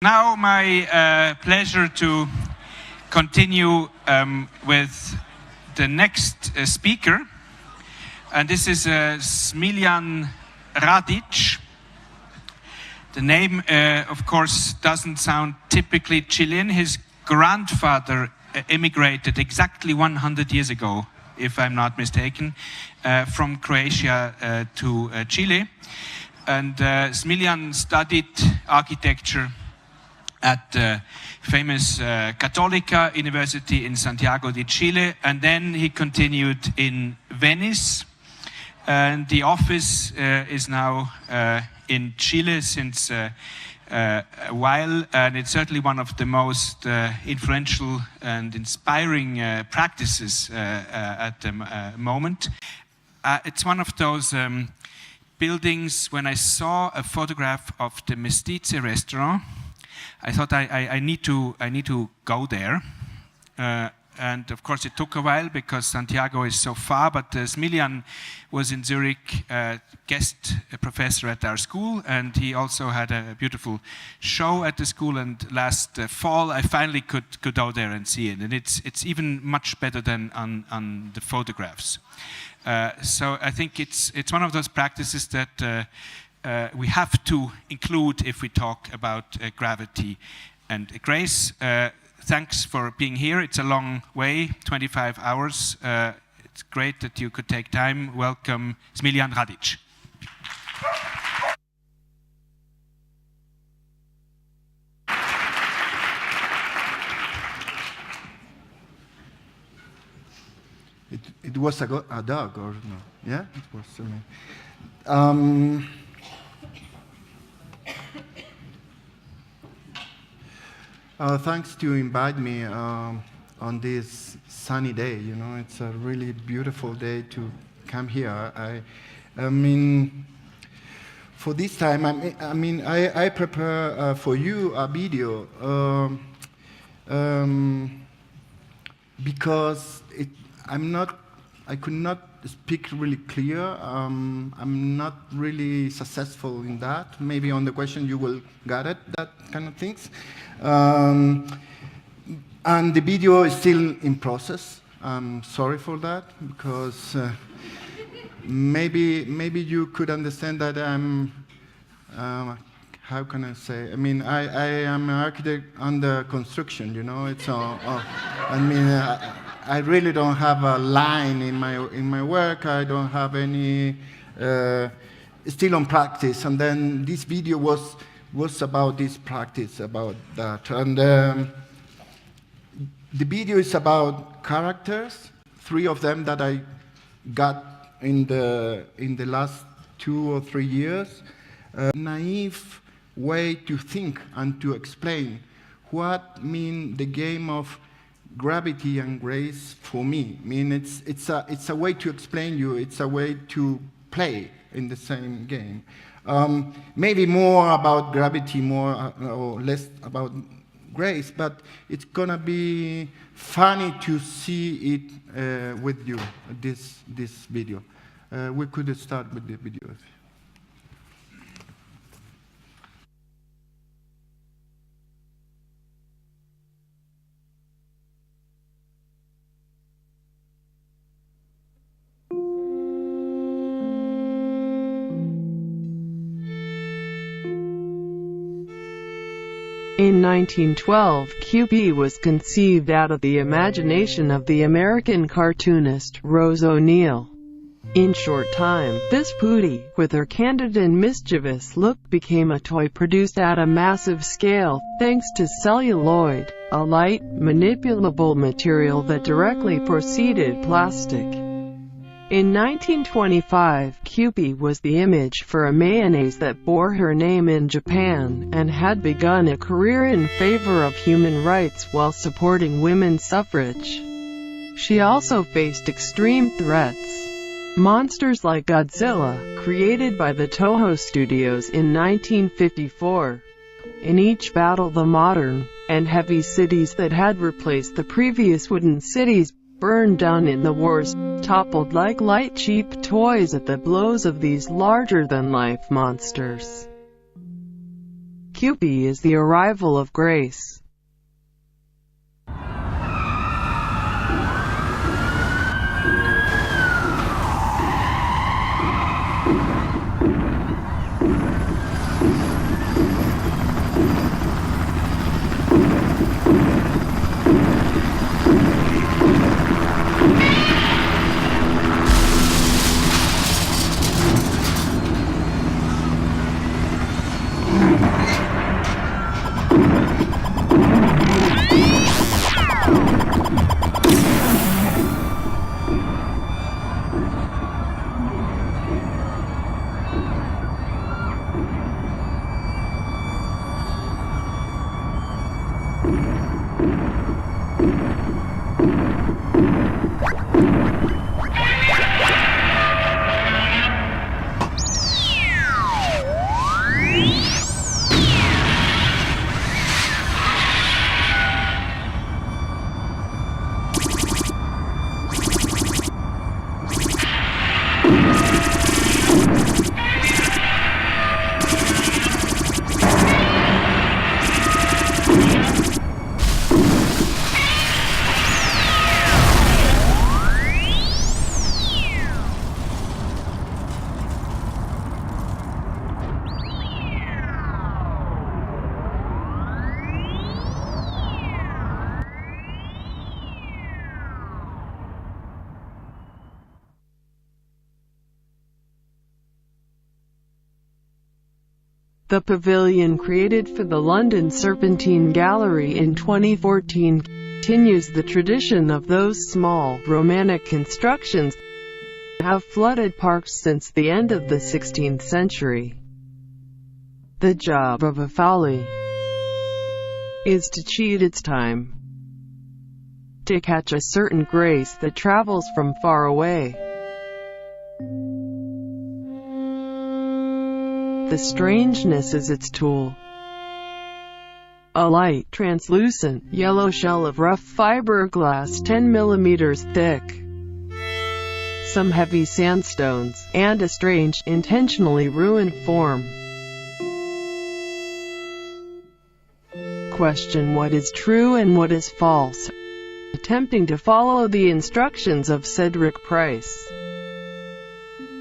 Now my pleasure to continue with the next speaker, and this is Smiljan Radic. The name, of course, doesn't sound typically Chilean. His grandfather immigrated exactly 100 years ago, if I'm not mistaken, from Croatia to Chile. And Smiljan studied architecture at the famous Católica University in Santiago de Chile, and then he continued in Venice. And the office is now in Chile since a while, and it's certainly one of the most influential and inspiring practices at the moment. It's one of those buildings. When I saw a photograph of the Mestize restaurant, I thought I need to go there, and of course it took a while because Santiago is so far. But Smiljan was in Zurich, guest professor at our school, and he also had a beautiful show at the school. And last fall, I finally could go there and see it, and it's even much better than on the photographs. So I think it's one of those practices that we have to include if we talk about gravity and grace. Thanks for being here. It's a long way, 25 hours. It's great that you could take time. Welcome, Smiljan Radic. It was a dog, or no? Yeah, it was. Thanks to invite me on this sunny day. You know, it's a really beautiful day to come here. I mean, for this time, I prepare for you a video because I could not speak really clear. I'm not really successful in that. Maybe on the question you will get it, that kind of things. And the video is still in process. I'm sorry for that, because maybe you could understand that I'm, how can I say? I mean, I am an architect under construction, you know. It's I mean, I really don't have a line in my work. I don't have any, still on practice. And then this video was about this practice, about that. And the video is about characters, 3 of them that I got in the last 2 or 3 years. A naive way to think and to explain what mean the game of gravity and grace for me. I mean, it's a way to explain you. It's a way to play in the same game. Maybe more about gravity, more or less about grace, but it's gonna be funny to see it with you, this video. We could start with the video. In 1912, QP was conceived out of the imagination of the American cartoonist Rose O'Neal. In short time, this Pootie, with her candid and mischievous look, became a toy produced at a massive scale, thanks to celluloid, a light, manipulable material that directly preceded plastic. In 1925, Kewpie was the image for a mayonnaise that bore her name in Japan, and had begun a career in favor of human rights while supporting women's suffrage. She also faced extreme threats. Monsters like Godzilla, created by the Toho Studios in 1954. In each battle, the modern and heavy cities that had replaced the previous wooden cities burned down in the wars, toppled like light cheap toys at the blows of these larger-than-life monsters. QP is the arrival of grace. The pavilion created for the London Serpentine Gallery in 2014 continues the tradition of those small, romantic constructions that have flooded parks since the end of the 16th century. The job of a folly is to cheat its time, to catch a certain grace that travels from far away. The strangeness is its tool. A light, translucent, yellow shell of rough fiberglass 10 millimeters thick, some heavy sandstones, and a strange, intentionally ruined form. Question what is true and what is false, attempting to follow the instructions of Cedric Price.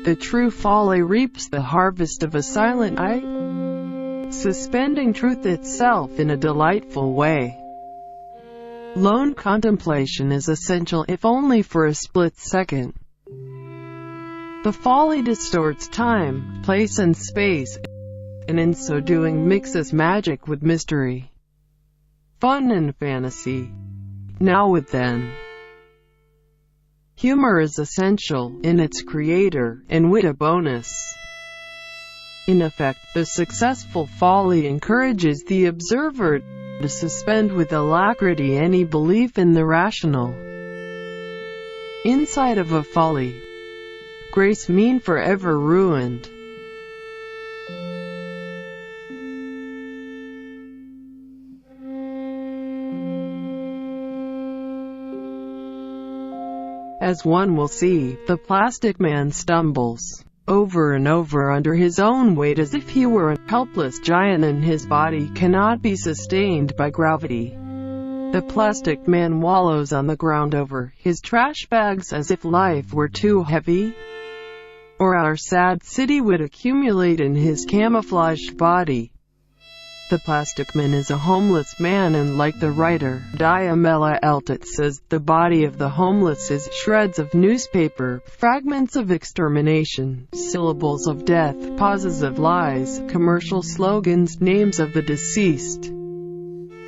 The true folly reaps the harvest of a silent eye, suspending truth itself in a delightful way. Lone contemplation is essential if only for a split second. The folly distorts time, place and space, and in so doing mixes magic with mystery, fun and fantasy, now with then. Humor is essential in its creator, and wit a bonus. In effect, the successful folly encourages the observer to suspend with alacrity any belief in the rational. Inside of a folly, grace mean forever ruined. As one will see, the plastic man stumbles over and over under his own weight as if he were a helpless giant and his body cannot be sustained by gravity. The plastic man wallows on the ground over his trash bags as if life were too heavy, or our sad city would accumulate in his camouflaged body. The plastic man is a homeless man, and like the writer Diamela Eltot says, the body of the homeless is shreds of newspaper, fragments of extermination, syllables of death, pauses of lies, commercial slogans, names of the deceased.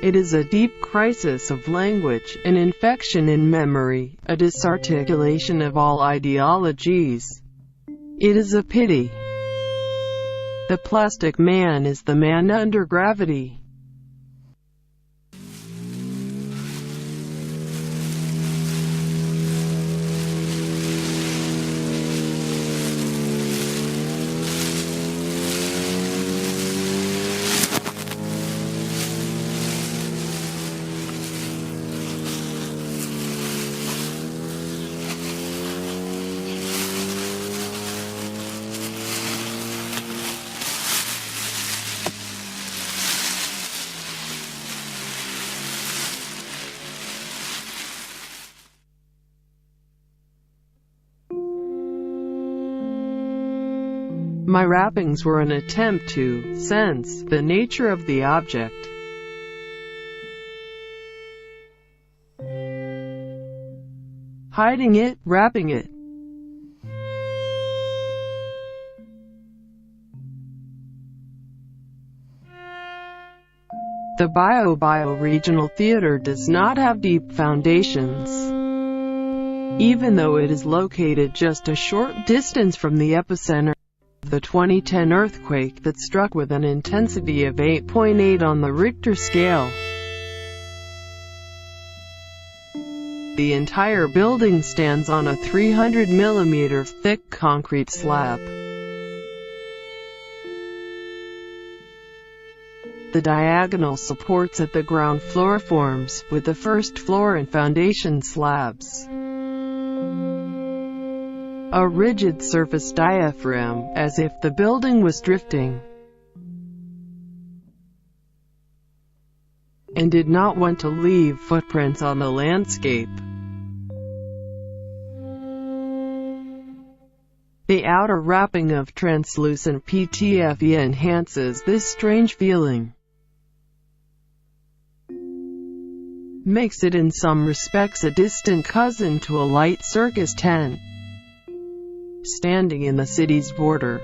It is a deep crisis of language, an infection in memory, a disarticulation of all ideologies. It is a pity. The plastic man is the man under gravity. My wrappings were an attempt to sense the nature of the object. Hiding it, wrapping it. The Bio-Regional Theater does not have deep foundations. Even though it is located just a short distance from the epicenter of the 2010 earthquake that struck with an intensity of 8.8 on the Richter scale. The entire building stands on a 300 mm thick concrete slab. The diagonal supports at the ground floor forms with the first floor and foundation slabs. A rigid surface diaphragm, as if the building was drifting and did not want to leave footprints on the landscape. The outer wrapping of translucent PTFE enhances this strange feeling, makes it in some respects a distant cousin to a light circus tent standing in the city's border.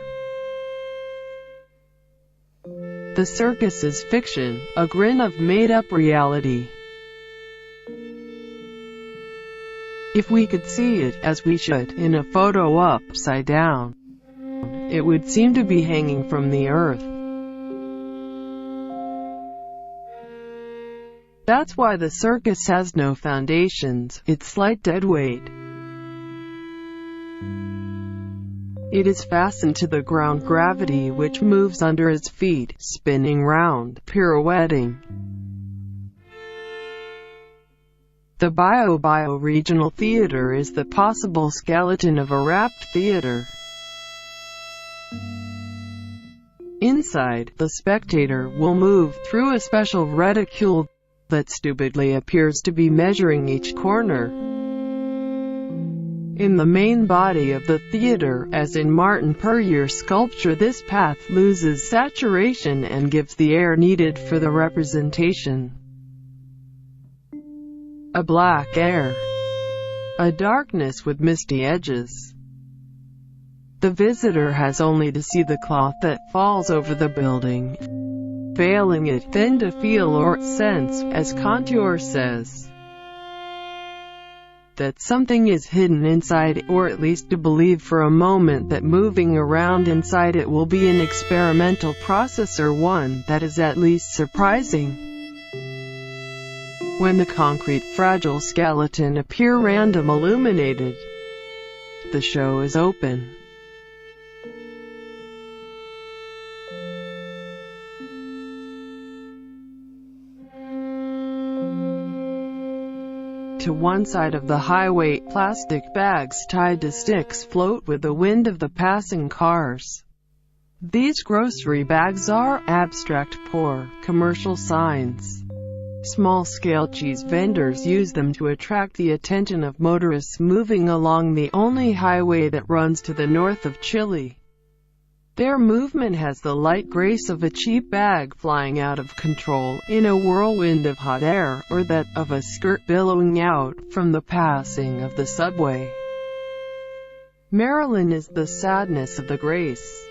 The circus is fiction, a grin of made-up reality. If we could see it, as we should, in a photo upside down, it would seem to be hanging from the earth. That's why the circus has no foundations, its slight dead weight. It is fastened to the ground gravity which moves under its feet, spinning round, pirouetting. The Bio-Regional Theater is the possible skeleton of a wrapped theater. Inside, the spectator will move through a special reticule that stupidly appears to be measuring each corner. In the main body of the theater, as in Martin Puryear's sculpture, this path loses saturation and gives the air needed for the representation. A black air. A darkness with misty edges. The visitor has only to see the cloth that falls over the building, failing it then to feel or sense, as Contour says, that something is hidden inside, or at least to believe for a moment that moving around inside it will be an experimental process, or one that is at least surprising. When the concrete fragile skeleton appear random illuminated, the show is open. To one side of the highway, plastic bags tied to sticks float with the wind of the passing cars. These grocery bags are abstract, poor, commercial signs. Small-scale cheese vendors use them to attract the attention of motorists moving along the only highway that runs to the north of Chile. Their movement has the light grace of a cheap bag flying out of control in a whirlwind of hot air, or that of a skirt billowing out from the passing of the subway. Marilyn is the sadness of the grace.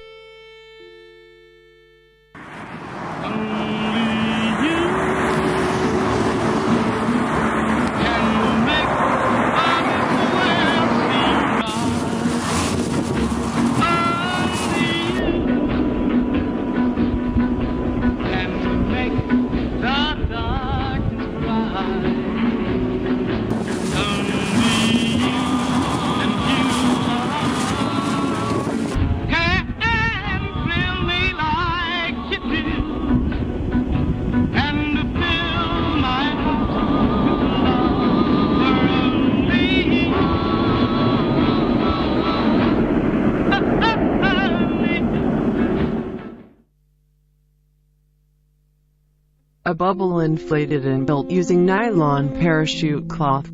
A bubble inflated and built using nylon parachute cloth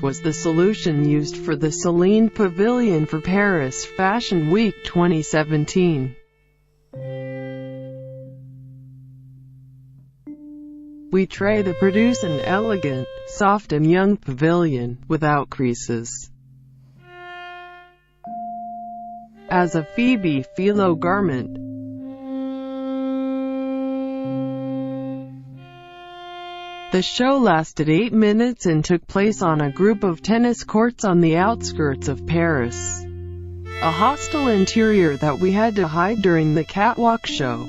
shape was the solution used for the Celine Pavilion for Paris Fashion Week 2017. We try to produce an elegant, soft and young pavilion, without creases. As a Phoebe Philo garment, the show lasted 8 minutes and took place on a group of tennis courts on the outskirts of Paris. A hostile interior that we had to hide during the catwalk show.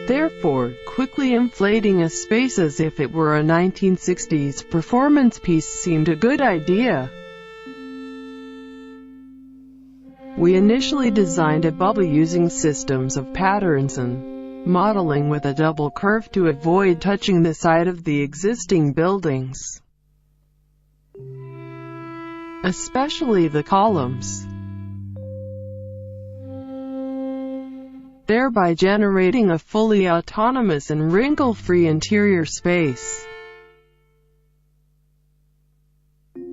Therefore, quickly inflating a space as if it were a 1960s performance piece seemed a good idea. We initially designed a bubble using systems of patterns and modeling with a double curve to avoid touching the side of the existing buildings, especially the columns, thereby generating a fully autonomous and wrinkle-free interior space.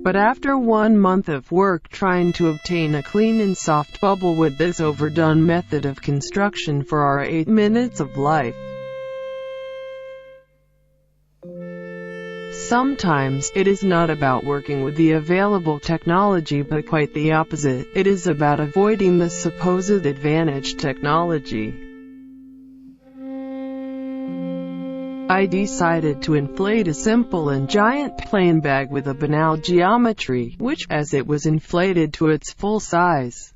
But after 1 month of work trying to obtain a clean and soft bubble with this overdone method of construction for our 8 minutes of life, sometimes it is not about working with the available technology but quite the opposite. It is about avoiding the supposed advantage technology. I decided to inflate a simple and giant plain bag with a banal geometry, which, as it was inflated to its full size,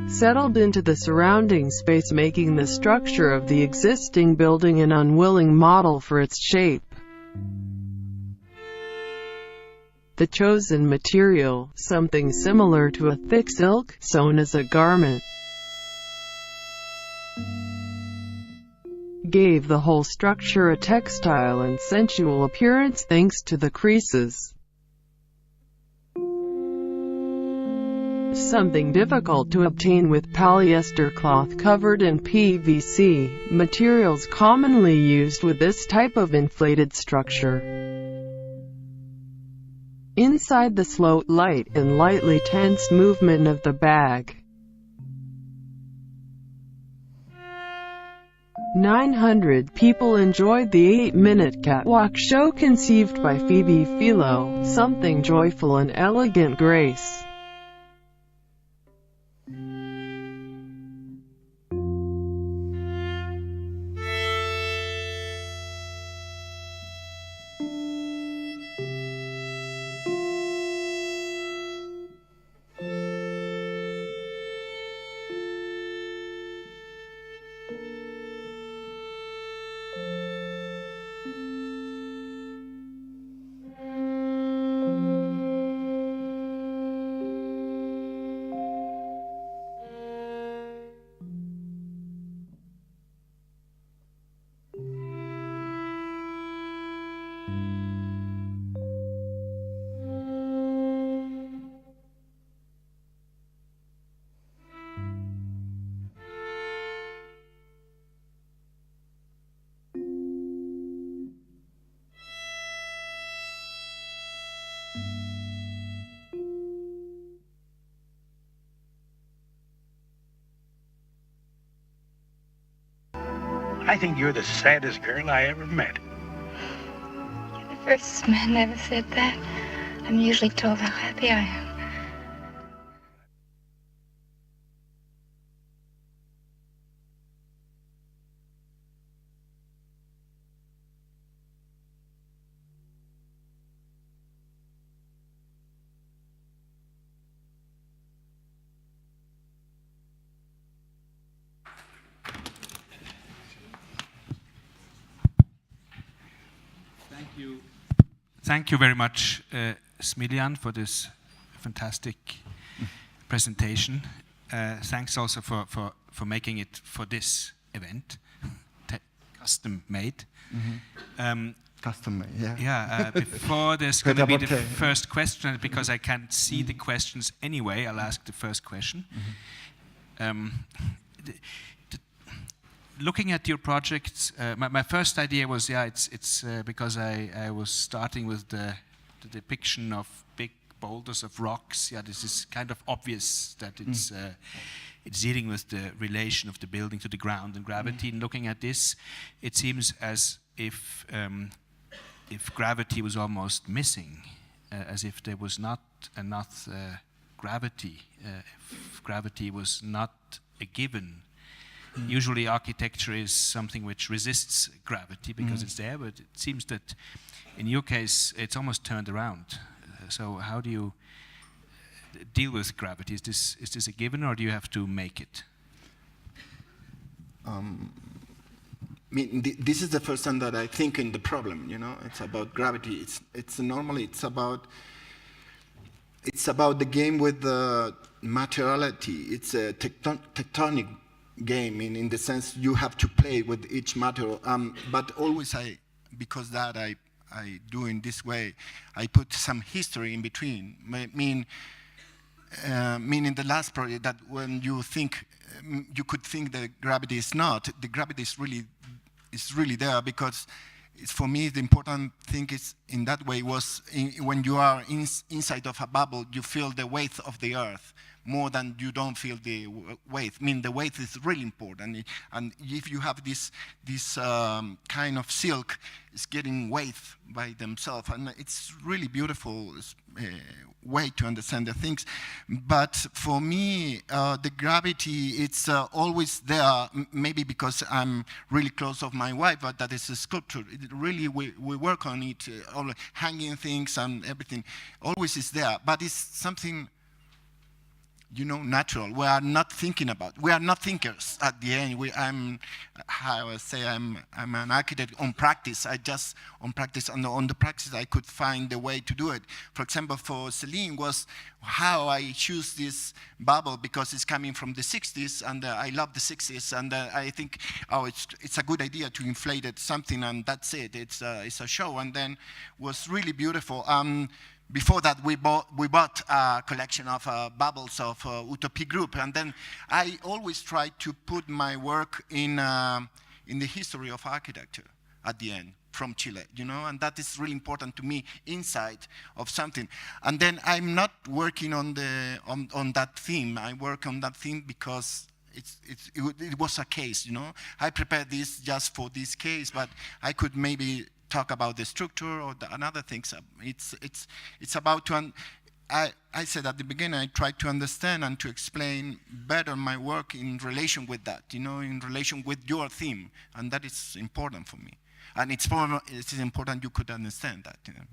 settled into the surrounding space, making the structure of the existing building an unwilling model for its shape. The chosen material, something similar to a thick silk, sewn as a garment, gave the whole structure a textile and sensual appearance thanks to the creases. Something difficult to obtain with polyester cloth covered in PVC, materials commonly used with this type of inflated structure. Inside the slow, light, and lightly tensed movement of the bag, 900 people enjoyed the 8-minute catwalk show conceived by Phoebe Philo, something joyful and elegant grace. I think you're the saddest girl I ever met. You're the first man that ever said that. I'm usually told how happy I am. Thank you very much, Smiljan, for this fantastic presentation. Thanks also for making it for this event, custom made. Mm-hmm. Custom made, yeah. Yeah, before there's going to be the first question, because I can't see the questions anyway, I'll ask the first question. Mm-hmm. looking at your projects, my first idea was, it's because I was starting with the depiction of big boulders of rocks. Yeah, this is kind of obvious that it's dealing with the relation of the building to the ground and gravity. And looking at this, it seems as if gravity was almost missing, as if there was not enough gravity, if gravity was not a given. Usually architecture is something which resists gravity because it's there, but it seems that in your case it's almost turned around. So how do you deal with gravity? Is this a given, or do you have to make it? I mean, this is the first time that I think in the problem. You know, it's about gravity. It's normally it's about the game with the materiality. It's a tectonic game in the sense you have to play with each material. But always because that I do in this way, I put some history in between. Meaning the last project that when you think you could think that gravity is not, the gravity is really there, because for me the important thing is in that way was when you are inside of a bubble, you feel the weight of the earth more than you don't feel the weight. I mean, the weight is really important, and if you have this kind of silk, it's getting weight by themselves, and it's really beautiful way to understand the things. But for me, the gravity, it's always there, maybe because I'm really close of my wife, but that is a sculpture. It really, we work on it, all hanging things and everything, always is there, but it's something, you know, natural. We are not thinking about. We are not thinkers at the end. I'm an architect on practice. I just on practice, and on the practice I could find a way to do it. For example, for Celine was how I choose this bubble, because it's coming from the 60s, and I love the 60s, and I think, it's a good idea to inflate it something, and that's it. It's a show, and then was really beautiful. Before that, we bought a collection of bubbles of Utopie Group, and then I always try to put my work in the history of architecture at the end, from Chile, you know, and that is really important to me, inside of something. And then I'm not working on that theme. I work on that theme because it was a case, you know. I prepared this just for this case, but I could maybe talk about the structure or another things. It's about I said at the beginning, I tried to understand and to explain better my work in relation with that, you know, in relation with your theme, and that is important for me. And it's important you could understand that. You know?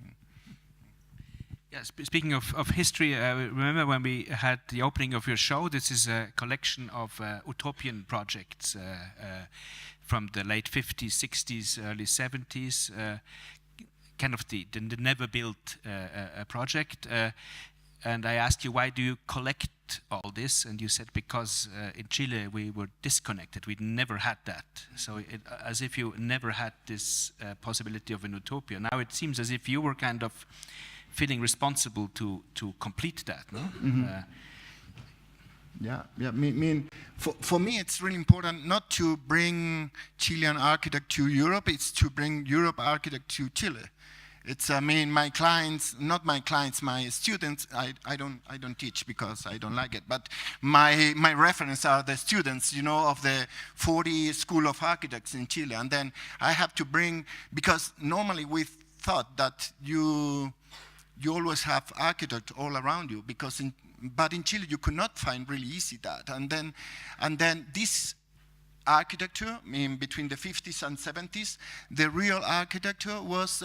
Yes, speaking of history, remember when we had the opening of your show? This is a collection of utopian projects from the late 50s, 60s, early 70s, kind of the never built project. And I asked you, why do you collect all this? And you said, because in Chile we were disconnected. We never had that. So as if you never had this possibility of an utopia. Now it seems as if you were kind of feeling responsible to complete that, no? Mm-hmm. Yeah. I mean, for me, it's really important not to bring Chilean architect to Europe. It's to bring Europe architect to Chile. It's my clients, not my clients, my students. I don't teach because I don't like it. But my reference are the students, you know, of the 40 School of Architects in Chile. And then I have to bring, because normally we thought that you always have architects all around you, but in Chile you could not find really easy that. And then this architecture, between the 50s and 70s, the real architecture was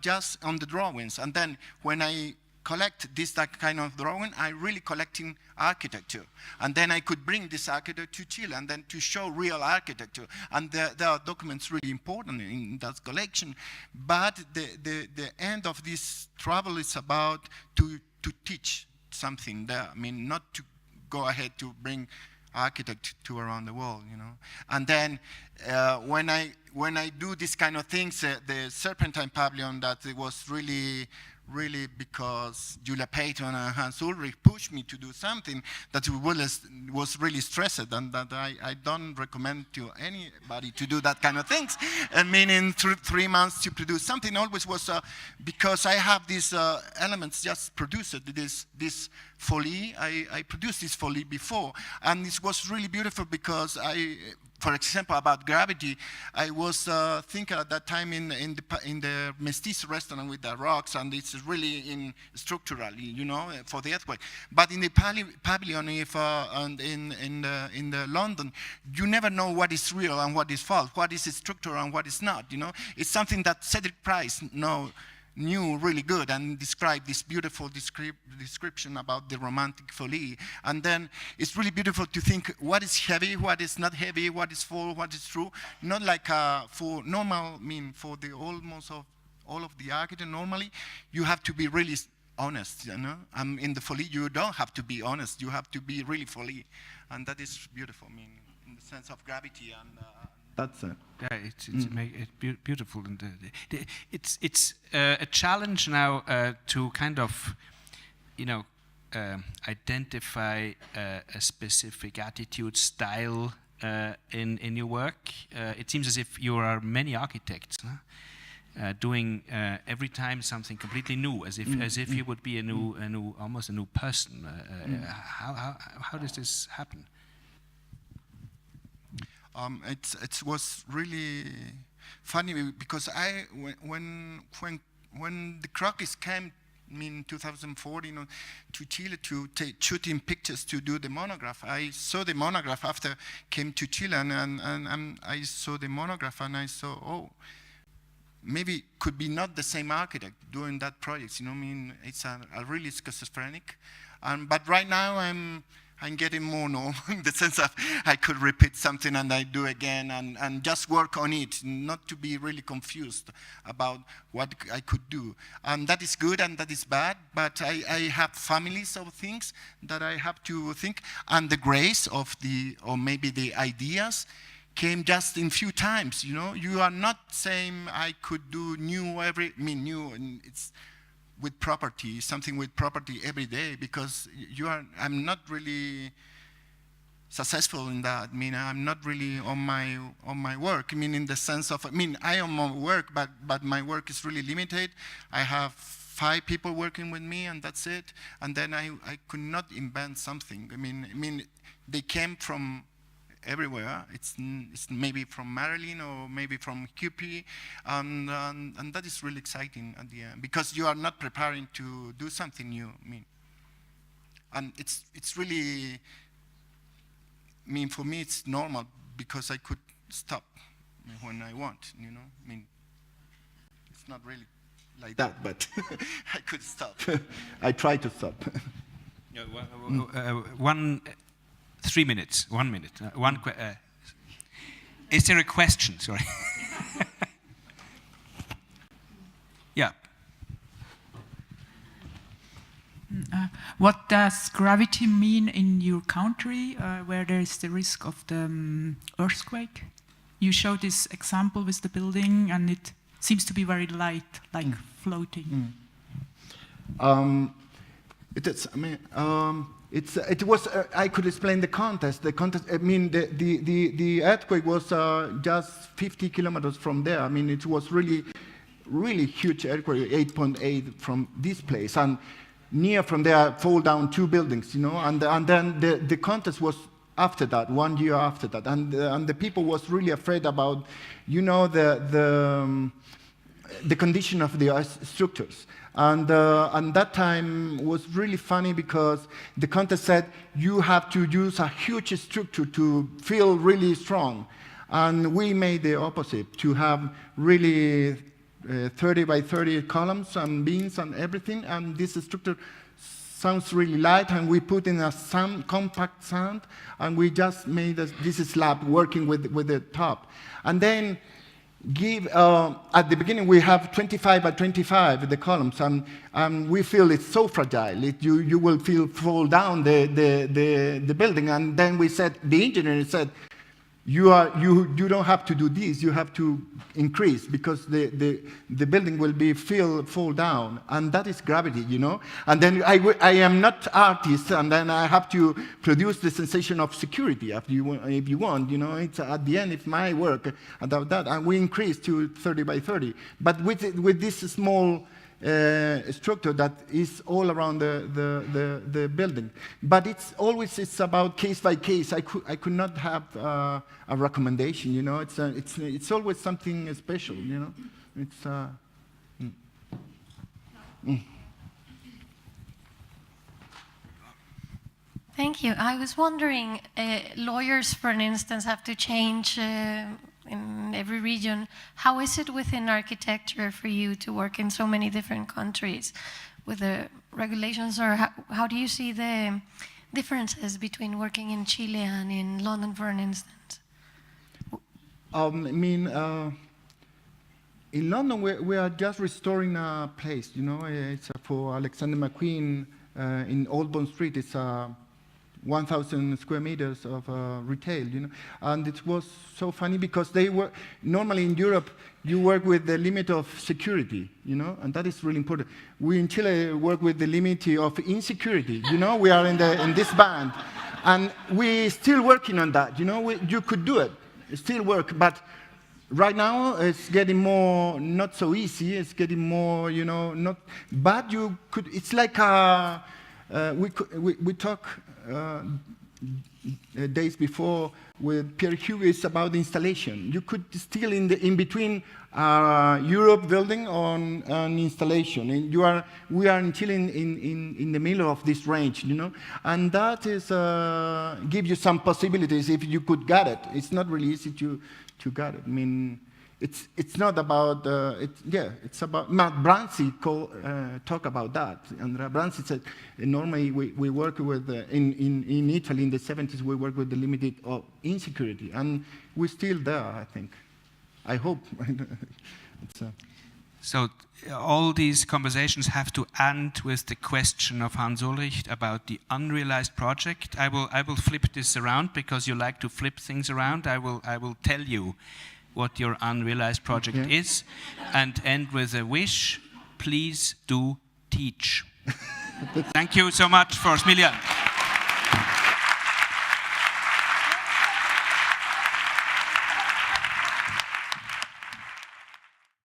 just on the drawings. And then when I collect that kind of drawing, I really collecting architecture. And then I could bring this architecture to Chile and then to show real architecture. And there are documents really important in that collection. But the end of this travel is about to teach something there. Not to go ahead to bring architect to around the world, you know. And then when I do this kind of things, the Serpentine Pavilion, that it was really really because Julia Payton and Hans Ulrich pushed me to do something that was really stressed, and that I don't recommend to anybody to do that kind of things. I mean, in 3 months to produce something always was because I have these elements just produced. This folie, I produced this folie before, and it was really beautiful because for example, about Gravity, I was thinking at that time in the Mestiz restaurant with the rocks, and it's really structurally, you know, for the earthquake. But in the pavilion, and in the London, you never know what is real and what is false, what is structural and what is not. You know, it's something that Cedric Price knew really good and described this beautiful description about the romantic folie. And then it's really beautiful to think what is heavy, what is not heavy, what is false, what is true. Not like for normal, for the almost of all of the architecture, normally you have to be really honest, you know. In the folie, you don't have to be honest, you have to be really folie. And that is beautiful, in the sense of gravity and that's it. Yeah, it's beautiful, and it's a challenge now to kind of, identify a specific attitude, style in your work. It seems as if you are many architects doing every time something completely new, as if you would be almost a new person. How does this happen? It was really funny because when the Croquis came in 2014 to Chile to shooting pictures to do the monograph, I saw the monograph after came to Chile, and I saw the monograph and I saw, maybe could be not the same architect doing that project. It's a really schizophrenic, but right now I'm getting more normal in the sense of I could repeat something and I do again and just work on it, not to be really confused about what I could do. And that is good and that is bad, but I have families of things that I have to think, and the grace of or maybe the ideas came just in few times, You are not saying I could do new and it's with property, something with property every day, because I'm not really successful in that. I'm not really on my work. In the sense of, I am on work, but my work is really limited. I have 5 people working with me, and that's it. And then I could not invent something. They came from everywhere. It's maybe from Marilyn or maybe from QP, and that is really exciting at the end, because you are not preparing to do something new. And it's really, for me it's normal because I could stop when I want. It's not really like that, but I could stop. I try to stop. 3 minutes, 1 minute. Is there a question? Sorry. Yeah. What does gravity mean in your country, where there is the risk of the earthquake? You showed this example with the building, and it seems to be very light, like floating. It is. It was. I could explain the context. The context. The earthquake was just 50 kilometers from there. It was really, really huge earthquake, 8.8 from this place, and near from there fall down 2 buildings. And then the context was after that, 1 year after that, and the people was really afraid about, the condition of the structures. And that time was really funny because the contest said you have to use a huge structure to feel really strong. And we made the opposite, to have really 30 by 30 columns and beams and everything. And this structure sounds really light, and we put in a compact sand, and we just made this slab working with the top. And then at the beginning we have 25 by 25 the columns, and we feel it's so fragile. You will fall down the building. And then the engineer said, you don't have to do this, you have to increase, because the building will be fall down, and that is gravity, you know. And then I am not artist, and then I have to produce the sensation of security if you want, you know. It's at the end, it's my work about that, and we increase to 30 by 30. But with this small structure that is all around the building. But it's about case by case. I could not have a recommendation, you know. It's always something special, you know. Thank you. I was wondering, lawyers, for instance, have to change in every region. How is it within architecture for you to work in so many different countries with the regulations, or how do you see the differences between working in Chile and in London, for instance? I mean, in London, we are just restoring a place, you know. It's for Alexander McQueen in Old Bond Street. It's 1,000 square meters of retail, you know. And it was so funny because they were, normally in Europe, you work with the limit of security, you know, and that is really important. We in Chile work with the limit of insecurity, you know. We are in this band, and we're still working on that, you know. You could do it, still work, but right now it's getting more, not so easy, it's getting more, you know, not, but you could, it's like we talk days before with Pierre Hughes about the installation. You could still in between Europe building on an installation, and we are still in the middle of this range, you know, and that is give you some possibilities if you could get it. It's not really easy to get it. I mean, it's not about it's about Matt Brancy talk about that. And Brancy said normally we work with in Italy in the 70s we work with the limited of insecurity, and we're still there. I think, I hope. So all these conversations have to end with the question of Hans Ulrich about the unrealized project. I will flip this around because you like to flip things around. I will tell you what your unrealized project is, and end with a wish: please do teach. Thank you so much for Smiljan.